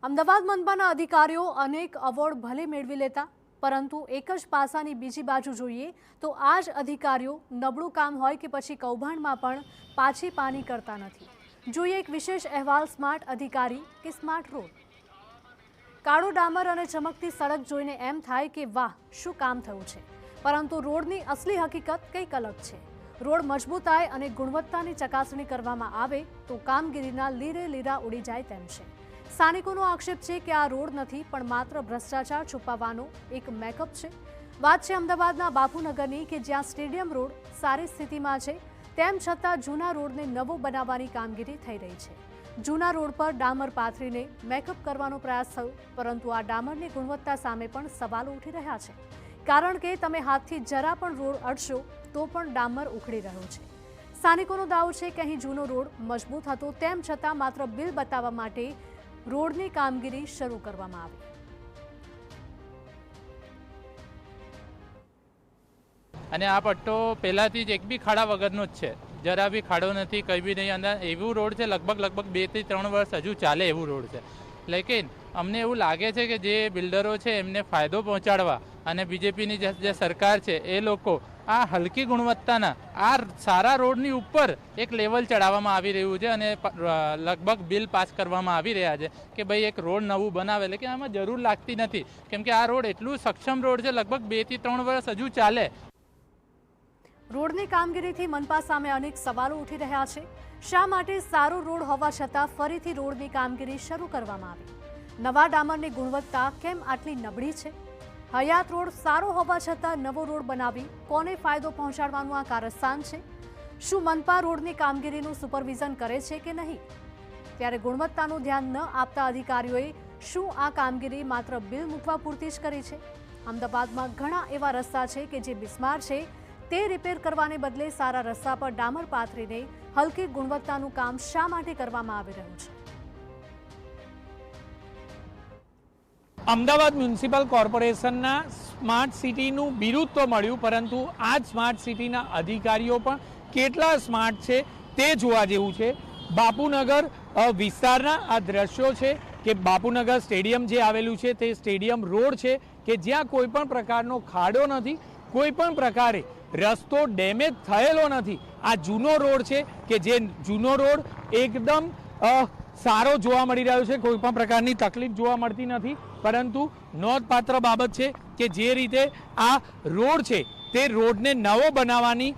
અમદાવાદ મનપાના અધિકારીઓ અનેક એવોર્ડ ભલે મેળવી લેતા, પરંતુ એક જ પાસાની બીજી બાજુ જોઈએ તો આ જ અધિકારીઓ નબળું કામ હોય કે પછી કૌભાંડમાં પણ પાછી પાની કરતા નથી। જોઈએ એક વિશેષ અહેવાલ સ્માર્ટ અધિકારી કે સ્માર્ટ રોડ। કાળો ડામર અને ચમકતી સડક જોઈને એમ થાય કે વાહ, શું કામ થયું છે, પરંતુ રોડની અસલી હકીકત કંઈક અલગ છે। રોડ મજબૂતાઈ અને ગુણવત્તાની ચકાસણી કરવામાં આવે તો કામગીરીના લીરે લીરા ઉડી જાય તેમ છે। સ્થાનિકોનો આક્ષેપ છે કે આ રોડ નથી પણ માત્ર ભ્રષ્ટાચાર છુપાવવાનો એક મેકઅપ છે। વાત છે અમદાવાદના બાપુનગરની કે જ્યાં સ્ટેડિયમ રોડ સારી સ્થિતિમાં છે, તેમ છતાં જૂના રોડને નવો બનાવવાની કામગીરી થઈ રહી છે। જૂના રોડ પર ડામર પાથરીને મેકઅપ કરવાનો પ્રયાસ થયો, પરંતુ આ ડામરની ગુણવત્તા સામે પણ સવાલો ઉઠી રહ્યા છે, કારણ કે તમે હાથથી જરા પણ રોડ અડશો તો પણ ડામર ઉખડી રહ્યો છે। સ્થાનિકોનો દાવો છે કે અહીં જૂનો રોડ મજબૂત હતો, તેમ છતાં માત્ર બિલ બતાવવા માટે રોડની કામગીરી શરૂ કરવામાં આવી। અને આ પટ્ટો પહેલાથી જ એક બી ખાડા વગરનો જ છે, જરા બી ખાડો નથી, કંઈ બી નહીં। અંદર એવું રોડ છે, લગભગ 2 થી 3 વર્ષ હજુ ચાલે એવું રોડ છે। લેકિન અમને એવું લાગે છે કે જે બિલ્ડરો છે એમને ફાયદો પહોંચાડવા અને બીજેપીની જે સરકાર છે એ લોકો આ હલકી ગુણવત્તાના આ સારા રોડની ઉપર એક લેવલ ચડાવવામાં આવી રહ્યું છે અને લગભગ બિલ પાસ કરવામાં આવી રહ્યા છે કે ભાઈ એક રોડ નવું બનાવે। લેકિન આમાં જરૂર લાગતી નથી, કેમ કે આ રોડ એટલું સક્ષમ રોડ છે, લગભગ 2 થી 3 વર્ષ હજુ ચાલે। રોડની કામગીરીથી મનપા સામે અનેક સવાલો ઉઠી રહ્યા છે। શા માટે સારો રોડ હોવા છતાં ફરીથી રોડની કામગીરી શરૂ કરવામાં આવી? નવા ડામરની ગુણવત્તા કેમ આટલી નબળી છે? હયાત રોડ સારો હોવા છતાં નવો રોડ બનાવી કોને ફાયદો પહોંચાડવાનું આ કારસ્તાન છે? શું મનપા રોડની કામગીરીનું સુપરવિઝન કરે છે કે નહીં? ત્યારે ગુણવત્તાનું ધ્યાન ન આપતા અધિકારીઓએ શું આ કામગીરી માત્ર બિલ મૂકવા પૂરતી જ કરી છે? અમદાવાદમાં ઘણા એવા રસ્તા છે કે જે બિસ્માર છે, તે રિપેર કરવાને બદલે સારા રસ્તા પર ડામર પાથરીને હલકી ગુણવત્તાનું કામ શા માટે કરવામાં આવી રહ્યું છે? અમદાવાદ મ્યુનિસિપલ કોર્પોરેશનના સ્માર્ટ સિટીનું બિરુદ તો મળ્યું, પરંતુ આ જ સ્માર્ટ સિટીના અધિકારીઓ પણ કેટલા સ્માર્ટ છે તે જોવા જેવું છે। બાપુનગર વિસ્તારના આ દ્રશ્યો છે કે બાપુનગર સ્ટેડિયમ જે આવેલું છે તે સ્ટેડિયમ રોડ છે કે જ્યાં કોઈ પણ પ્રકારનો ખાડો નથી, કોઈ પણ પ્રકારે રસ્તો ડેમેજ થયેલો નથી। આ જૂનો રોડ છે કે જે જૂનો રોડ એકદમ સારો જોવા મળી રહ્યો છે, કોઈ પણ પ્રકારની તકલીફ જોવા મળતી નથી। પરંતુ નોંધપાત્ર બાબત છે કે જે રીતે આ રોડ છે તે રોડને નવો બનાવવાની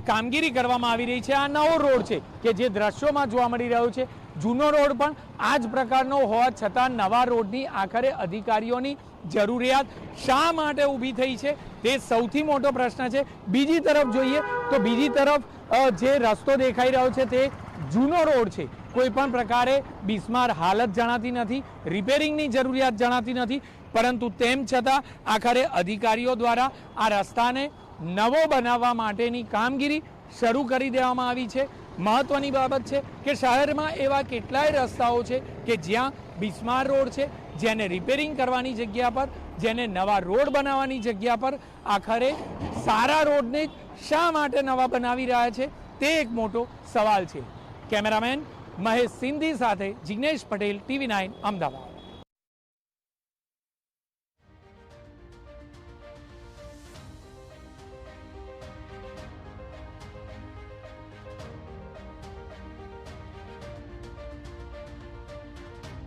કામગીરી કરવામાં આવી રહી છે। આ નવો રોડ છે કે જે દ્રશ્યોમાં જોવા મળી રહ્યો છે। જૂનો રોડ પણ આ જ પ્રકારનો હોવા છતાં નવા રોડની આખરે અધિકારીઓની જરૂરિયાત શા માટે ઊભી થઈ છે તે સૌથી મોટો પ્રશ્ન છે। બીજી તરફ જોઈએ તો બીજી તરફ જે રસ્તો દેખાઈ રહ્યો છે તે જૂનો રોડ છે, કોઈ પણ પ્રકારે બિસ્માર હાલત જણાતી નથી, રિપેરિંગની જરૂરિયાત જણાતી નથી, પરંતુ તેમ છતાં આખરે અધિકારીઓ દ્વારા આ રસ્તાને નવો બનાવવા માટેની કામગીરી શરૂ કરી દેવામાં આવી છે। મહત્વની બાબત છે કે શહેરમાં એવા કેટલાય રસ્તાઓ છે કે જ્યાં બિસ્માર રોડ છે, જેને રિપેરિંગ કરવાની જગ્યા પર, જેને નવા રોડ બનાવવાની જગ્યા પર આખરે સારા રોડને શા માટે નવા બનાવી રહ્યા છે તે એક મોટો સવાલ છે। કેમેરામેન મહેશ સિંધી સાથે જિગ્નેશ પટેલ, TV9 અમદાવાદ।